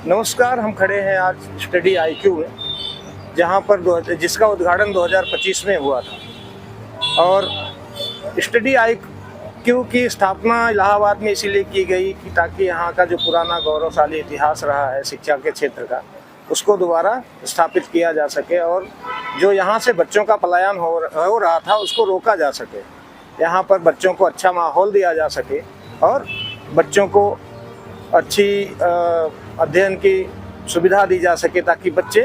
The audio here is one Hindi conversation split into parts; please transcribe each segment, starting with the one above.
नमस्कार, हम खड़े हैं आज स्टडी आईक्यू में, जहां पर जिसका उद्घाटन 2025 में हुआ था। और स्टडी आईक्यू की स्थापना इलाहाबाद में इसीलिए की गई कि ताकि यहाँ का जो पुराना गौरवशाली इतिहास रहा है शिक्षा के क्षेत्र का, उसको दोबारा स्थापित किया जा सके और जो यहाँ से बच्चों का पलायन हो रहा था उसको रोका जा सके। यहाँ पर बच्चों को अच्छा माहौल दिया जा सके और बच्चों को अच्छी अध्ययन की सुविधा दी जा सके ताकि बच्चे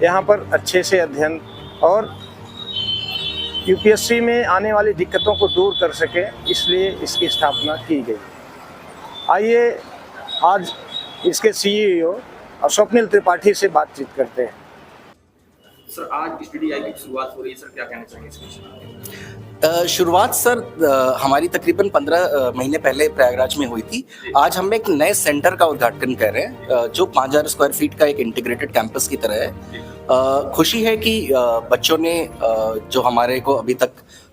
यहाँ पर अच्छे से अध्ययन और यूपीएससी में आने वाली दिक्कतों को दूर कर सके, इसलिए इसकी स्थापना की गई। आइए आज इसके सीईओ स्वप्निल त्रिपाठी से बातचीत करते हैं। सर, आज स्टडी आईक्यू की शुरुआत हो रही है, सर क्या कहना चाहेंगे इसमें? शुरुआत सर हमारी तकरीबन 15 महीने पहले प्रयागराज में हुई थी। आज हम एक नए सेंटर का उद्घाटन कर रहे हैं जो 5000 स्क्वायर फीट का एक इंटीग्रेटेड कैंपस की तरह है। खुशी है कि बच्चों ने जो हमारे को अभी तक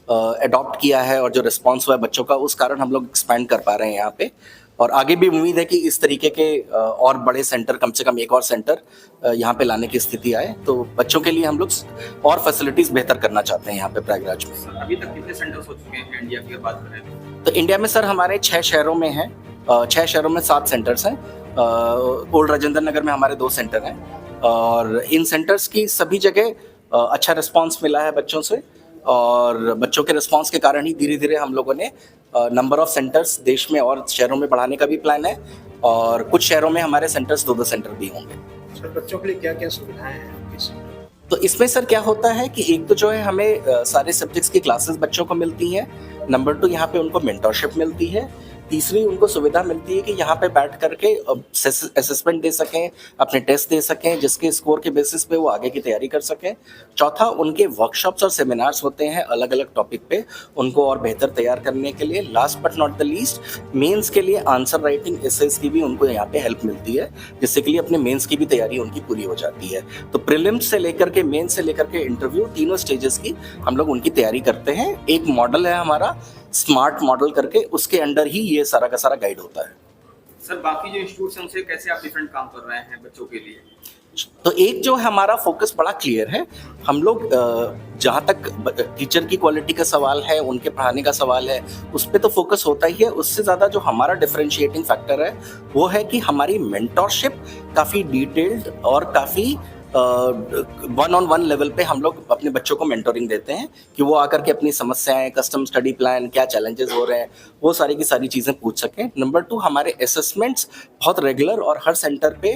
अडॉप्ट किया है और जो रिस्पांस हुआ है बच्चों का, उस कारण हम लोग एक्सपेंड कर पा रहे हैं यहाँ पे। और आगे भी उम्मीद है कि इस तरीके के और बड़े सेंटर, कम से कम एक और सेंटर यहाँ पे लाने की स्थिति आए, तो बच्चों के लिए हम लोग और फैसिलिटीज बेहतर करना चाहते हैं यहाँ पे प्रयागराज में। सर, अभी तक कितने सेंटर्स हो चुके हैं इंडिया की बात करें तो इंडिया में सर हमारे 6 शहरों में हैं, 6 शहरों में 7 सेंटर्स हैं। ओल्ड राजेंद्र नगर में हमारे 2 सेंटर हैं और इन सेंटर्स की सभी जगह अच्छा रिस्पॉन्स मिला है बच्चों से। और बच्चों के रिस्पांस के कारण ही धीरे धीरे हम लोगों ने नंबर ऑफ सेंटर्स देश में और शहरों में बढ़ाने का भी प्लान है और कुछ शहरों में हमारे सेंटर्स 2-2 सेंटर भी होंगे। सर, बच्चों के लिए क्या क्या सुविधाएं हैं? तो इसमें सर क्या होता है कि एक तो जो है हमें सारे सब्जेक्ट्स की क्लासेस बच्चों को मिलती हैं। नंबर 2, यहाँ पे उनको मेंटरशिप मिलती है। तीसरी, उनको सुविधा मिलती है कि यहाँ पे बैठ करके असेसमेंट दे सकें, अपने टेस्ट दे सकें, जिसके स्कोर के बेसिस पे वो आगे की तैयारी कर सकें। चौथा, उनके वर्कशॉप्स और सेमिनार्स होते हैं अलग अलग टॉपिक पे, उनको और बेहतर तैयार करने के लिए। Last but not the least, mains के लिए आंसर राइटिंग एसेस की भी उनको यहाँ पे हेल्प मिलती है, जिससे के लिए अपने मेंस की भी तैयारी उनकी पूरी हो जाती है। तो प्रीलिम्स से लेकर के मेंस से लेकर के इंटरव्यू, तीनों स्टेजेस की हम लोग उनकी तैयारी करते हैं। एक मॉडल है हमारा स्मार्ट मॉडल करके, उसके अंडर ही ये सारा का सारा गाइड होता है। सर, बाकी जो इंस्टीट्यूट्स हैं उनसे कैसे आप डिफरेंट काम कर रहे हैं बच्चों के लिए? तो एक जो है हमारा फोकस बड़ा क्लियर है। हम लोग जहाँ तक टीचर की क्वालिटी का सवाल है, उनके पढ़ाने का सवाल है, उस पर तो फोकस होता ही है। उससे ज़्यादा जो हमारा डिफरेंशिएटिंग फैक्टर है वो है कि हमारी मेंटरशिप काफ़ी डिटेल्ड और काफ़ी 1-on-1 लेवल पे हम लोग अपने बच्चों को मेंटोरिंग देते हैं कि वो आकर के अपनी समस्याएं, कस्टम स्टडी प्लान, क्या चैलेंजेस हो रहे हैं, वो सारी की सारी चीज़ें पूछ सकें। नंबर 2, हमारे असेसमेंट्स बहुत रेगुलर और हर सेंटर पे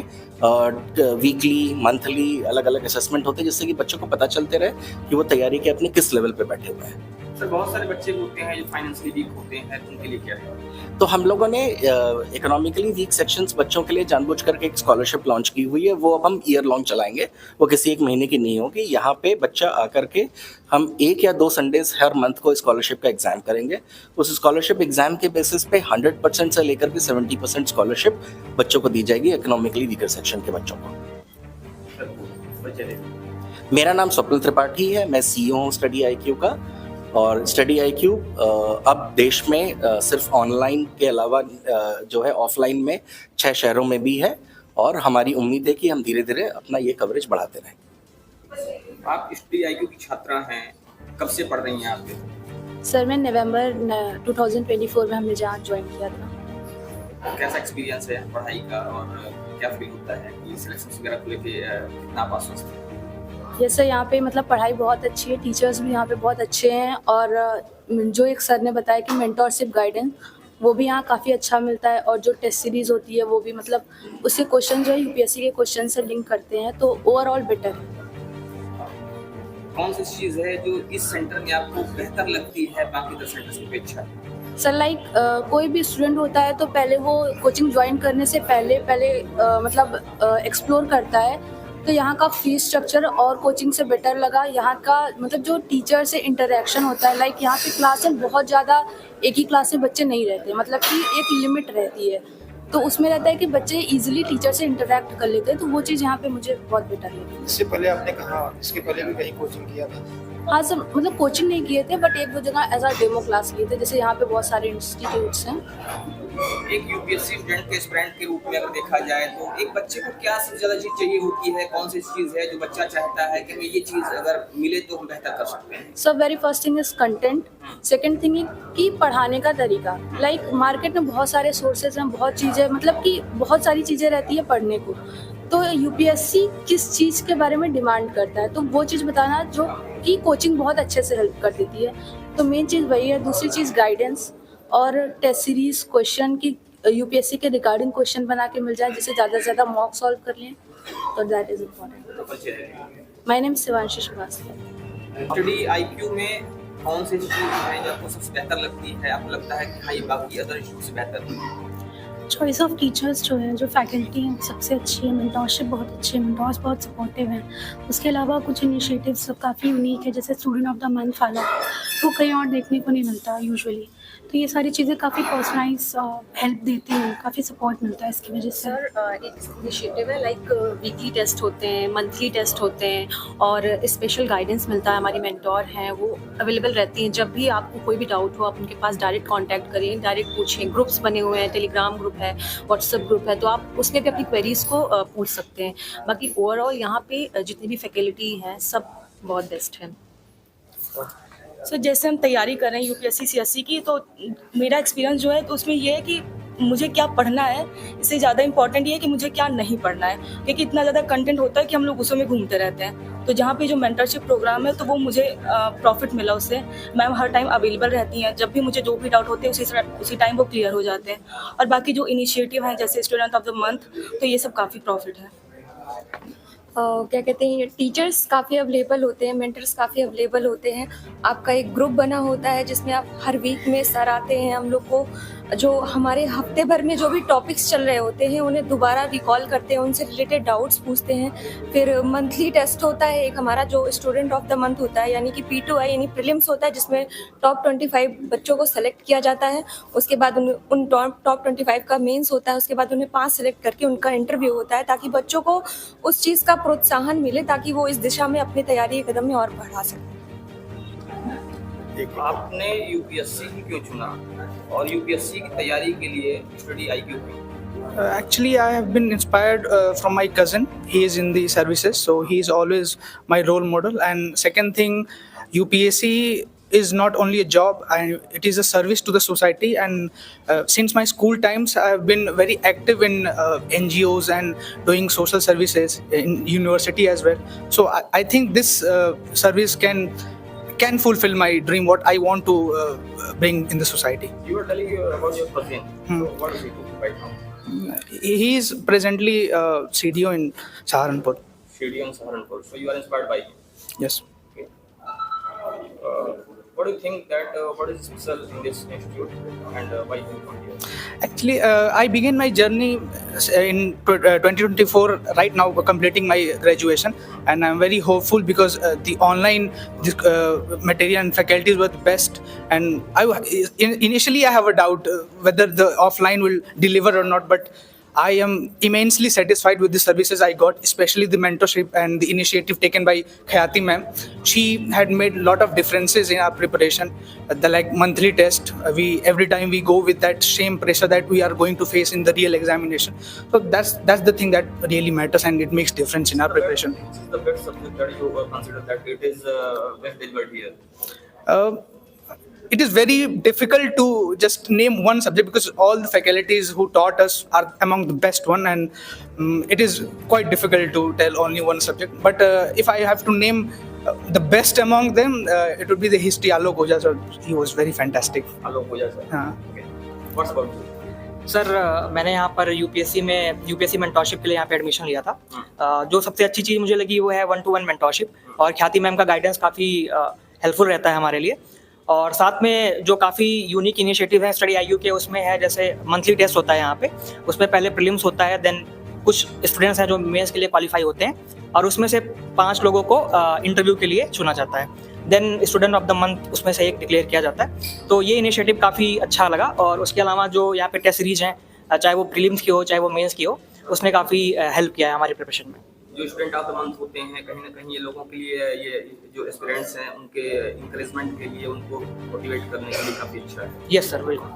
वीकली, मंथली अलग अलग असेसमेंट होते हैं, जिससे कि बच्चों को पता चलते रहे कि वो तैयारी के अपने किस लेवल पे बैठे हुए हैं। सर, बहुत सारे बच्चे होते हैं जो फाइनेंशियली वीक होते हैं, उनके लिए क्या है? तो हम लोगों ने इकोनॉमिकली वीक सेक्शंस बच्चों के लिए जानबूझ करके एक स्कॉलरशिप लॉन्च की हुई है। वो अब हम ईयर लॉन्ग चलाएंगे, वो किसी एक महीने की नहीं होगी। यहाँ पे बच्चा आकर के हम 1 या 2 संडेज हर मंथ को स्कॉलरशिप का एग्जाम करेंगे। उस स्कॉलरशिप एग्जाम के बेसिस पे 100% से लेकर के 70% स्कॉलरशिप बच्चों को दी जाएगी, इकोनॉमिकली वीकर सेक्शन के बच्चों को। मेरा नाम स्वप्निल त्रिपाठी है, मैं सीईओ हूँ स्टडी आईक्यू का। और स्टडी आईक्यू अब देश में सिर्फ ऑनलाइन के अलावा जो है ऑफलाइन में 6 शहरों में भी है और हमारी उम्मीद है कि हम धीरे धीरे अपना ये कवरेज बढ़ाते रहें। आप स्टडी आईक्यू की छात्रा हैं, कब से पढ़ रही हैं आप पे? सर, मैं नवंबर 2024 में हमने जहाँ ज्वाइन किया था। कैसा एक्सपीरियंस है पढ़ाई का और क्या फील होता है कि सिलेक्शन वगैरह को लेके कितना आप आश्वस्त हैं? जैसे यहाँ पे मतलब पढ़ाई बहुत अच्छी है, टीचर्स भी यहाँ पे बहुत अच्छे हैं और जो एक सर ने बताया कि मेंटरशिप गाइडेंस वो भी यहाँ काफ़ी अच्छा मिलता है और जो टेस्ट सीरीज़ होती है वो भी मतलब उसके क्वेश्चन जो है यूपीएससी के क्वेश्चन से लिंक करते हैं, तो ओवरऑल बेटर है। कौन सी चीज़ है जो इस सेंटर में आपको बेहतर लगती है बाकी 10 सेंटर्स की अपेक्षा? सर, लाइक कोई भी स्टूडेंट होता है तो पहले वो कोचिंग ज्वाइन करने से पहले मतलब एक्सप्लोर करता है, तो यहाँ का फीस स्ट्रक्चर और कोचिंग से बेटर लगा। यहाँ का मतलब जो टीचर से इंटरेक्शन होता है, लाइक यहाँ पे क्लास में बहुत ज़्यादा एक ही क्लास में बच्चे नहीं रहते, मतलब कि एक लिमिट रहती है। तो उसमें रहता है कि बच्चे इजीली टीचर से इंटरेक्ट कर लेते हैं, तो वो चीज़ यहाँ पे मुझे बहुत बेटर लगी। इससे पहले आपने कहा, इसके पहले भी कहीं कोचिंग किया था? हाँ सर, मतलब कोचिंग नहीं किए थे बट एक दो जगह एज अ डेमो क्लास लिए थे, जैसे यहाँ पे बहुत सारे इंस्टीट्यूट्स हैं। एक यूपीएससी स्टूडेंट के एस्पिरेंट के रूप में अगर देखा जाए तो एक बच्चे को क्या सबसे ज्यादा चीज चाहिए होती है, कौन सी चीज है जो बच्चा चाहता है कि हमें ये चीज अगर मिले तो हम बेहतर कर सकते हैं? So very first thing is content, second thing कि पढ़ाने का तरीका। लाइक मार्केट में बहुत सारे सोर्सेज हैं, बहुत चीज़ें, मतलब कि बहुत सारी चीज़ें रहती है पढ़ने को, तो यूपीएससी किस चीज़ के बारे में डिमांड करता है, तो वो चीज़ बताना जो कि कोचिंग बहुत अच्छे से हेल्प कर देती है। तो मेन चीज़ वही है। दूसरी चीज़ गाइडेंस और टेस्ट सीरीज क्वेश्चन की यूपीएससी के रिगार्डिंग क्वेश्चन बना के मिल जाए, जिससे ज़्यादा से ज़्यादा मॉक सॉल्व कर लें, तो that is important. My name Shivanshi Srivastava. Study IQ में कौन सी चीज है जो आपको सबसे बेहतर लगती है, आपको लगता है कि हाँ ये बाकी अदर इंस्टीट्यूट से बेहतर है? चॉइस ऑफ टीचर्स जो है, जो फैकल्टी हैं सबसे अच्छी है, मेंटोरशिप बहुत अच्छी है, मेंटोर्स बहुत सपोर्टिव हैं। उसके अलावा कुछ इनिशिएटिव्स काफ़ी यूनिक है, जैसे student of the month follow, वो कहीं और देखने को नहीं मिलता यूजुअली। तो ये सारी चीज़ें काफ़ी पर्सनलाइज हेल्प देती हैं, काफ़ी सपोर्ट मिलता है इसकी वजह से। सर एक इनिशिएटिव है, लाइक वीकली टेस्ट होते हैं, मंथली टेस्ट होते हैं और स्पेशल गाइडेंस मिलता है। हमारी मेंटोर हैं, वो अवेलेबल रहती हैं। जब भी आपको कोई भी डाउट हो आप उनके पास डायरेक्ट कांटेक्ट करिए, डायरेक्ट पूछें। ग्रुप्स बने हुए हैं, टेलीग्राम ग्रुप है, व्हाट्सएप ग्रुप है, तो आप उसमें भी अपनी क्वेरीज को पूछ सकते हैं। बाकी ओवरऑल यहाँ पे जितनी भी फैकल्टी हैं सब बहुत बेस्ट है। सर जैसे हम तैयारी कर रहे हैं यूपीएससी सीएससी की, तो मेरा एक्सपीरियंस जो है तो उसमें ये है कि मुझे क्या पढ़ना है, इससे ज़्यादा इंपॉर्टेंट ये है कि मुझे क्या नहीं पढ़ना है, क्योंकि इतना ज़्यादा कंटेंट होता है कि हम लोग उसमें घूमते रहते हैं। तो जहाँ पे जो मेंटरशिप प्रोग्राम है तो वो मुझे प्रॉफिट मिला उससे। मैम हर टाइम अवेलेबल रहती हैं, जब भी मुझे जो भी डाउट होते हैं उसी टाइम वो क्लियर हो जाते हैं। और बाकी जो इनिशिएटिव हैं जैसे स्टूडेंट ऑफ द मंथ, तो ये सब काफ़ी प्रॉफिट है। क्या कहते हैं, टीचर्स काफ़ी अवेलेबल होते हैं, मेंटर्स काफ़ी अवेलेबल होते हैं। आपका एक ग्रुप बना होता है जिसमें आप हर वीक में सर आते हैं, हम लोग को जो हमारे हफ्ते भर में जो भी टॉपिक्स चल रहे होते हैं उन्हें दोबारा रिकॉल करते हैं, उनसे रिलेटेड डाउट्स पूछते हैं। फिर मंथली टेस्ट होता है एक हमारा, जो स्टूडेंट ऑफ द मंथ होता है, यानी कि P2I यानी प्रीलिम्स होता है, जिसमें टॉप 25 बच्चों को सेलेक्ट किया जाता है। उसके बाद उन टॉप 25 का मेंस होता है, उसके बाद उन्हें 5 सेलेक्ट करके उनका इंटरव्यू होता है, ताकि बच्चों को उस चीज़ का प्रोत्साहन मिले, ताकि वो इस दिशा में अपनी तैयारी के कदम में और बढ़ा सकें। आपने यूपीएससी ही क्यों चुना और यूपीएससी की तैयारी के लिए स्टडी आईक्यू क्यों? Actually, I have been inspired from my cousin. He is in the services, so he is always my role model. And second thing, UPSC is not only a job, and it is a service to the society. And since my school times, I have been very active in NGOs and doing social services in university as well. So I think this service can fulfill my dream, what I want to bring in the society. You were telling about your cousin. So what does he do right now? He is presently CDO in Saharanpur. CDO in Saharanpur. So you are inspired by him. Yes. Okay. What do you think that what is special in this institute and why you want here? Actually, I began my journey in 2024, right now completing my graduation, and I'm very hopeful because the online material and faculties were the best. And initially I have a doubt whether the offline will deliver or not, but I am immensely satisfied with the services I got, especially the mentorship and the initiative taken by Khayati ma'am. She had made a lot of differences in our preparation. The monthly test, every time we go with that same pressure that we are going to face in the real examination. So that's the thing that really matters, and it makes difference in our preparation. This is the best subject that you consider that it is best delivered here. It is very difficult to just name one subject because all the faculties who taught us are among the best one, and it is quite difficult to tell only one subject. But if I have to name the best among them, it would be the history. Alok Oja sir, he was very fantastic. Alok Oja sir. हाँ. Okay. What's about you? Sir मैंने यहाँ पर यूपीएससी मेंटोरशिप के लिए यहाँ पे एडमिशन लिया था। जो सबसे अच्छी चीज़ मुझे लगी वो है 1-to-1 मेंटोरशिप, और ख्याति मैम का गाइडेंस काफ़ी हेल्पफुल रहता है हमारे लिए। और साथ में जो काफ़ी यूनिक इनिशिएटिव है स्टडी आईक्यू के, उसमें है जैसे मंथली टेस्ट होता है यहाँ पे, उसमें पहले प्रीलिम्स होता है, देन कुछ स्टूडेंट्स हैं जो मेंस के लिए क्वालिफाई होते हैं, और उसमें से 5 लोगों को इंटरव्यू के लिए चुना जाता है, then student of the month उसमें से एक डिक्लेयर किया जाता है। तो ये इनिशिएटिव काफ़ी अच्छा लगा। और उसके अलावा जो यहाँ पे टेस्ट सीरीज हैं चाहे वो प्रीलिम्स की हो चाहे वो मेंस की हो, उसने काफ़ी हेल्प किया है हमारी प्रिपरेशन में। जो स्टूडेंट ऑफ द मंथ होते हैं कहीं ना कहीं ये लोगों के लिए, ये जो एस्पिरेंट्स हैं उनके इंकरेजमेंट के लिए, उनको मोटिवेट करने के लिए काफ़ी अच्छा है। यस सर, बिल्कुल।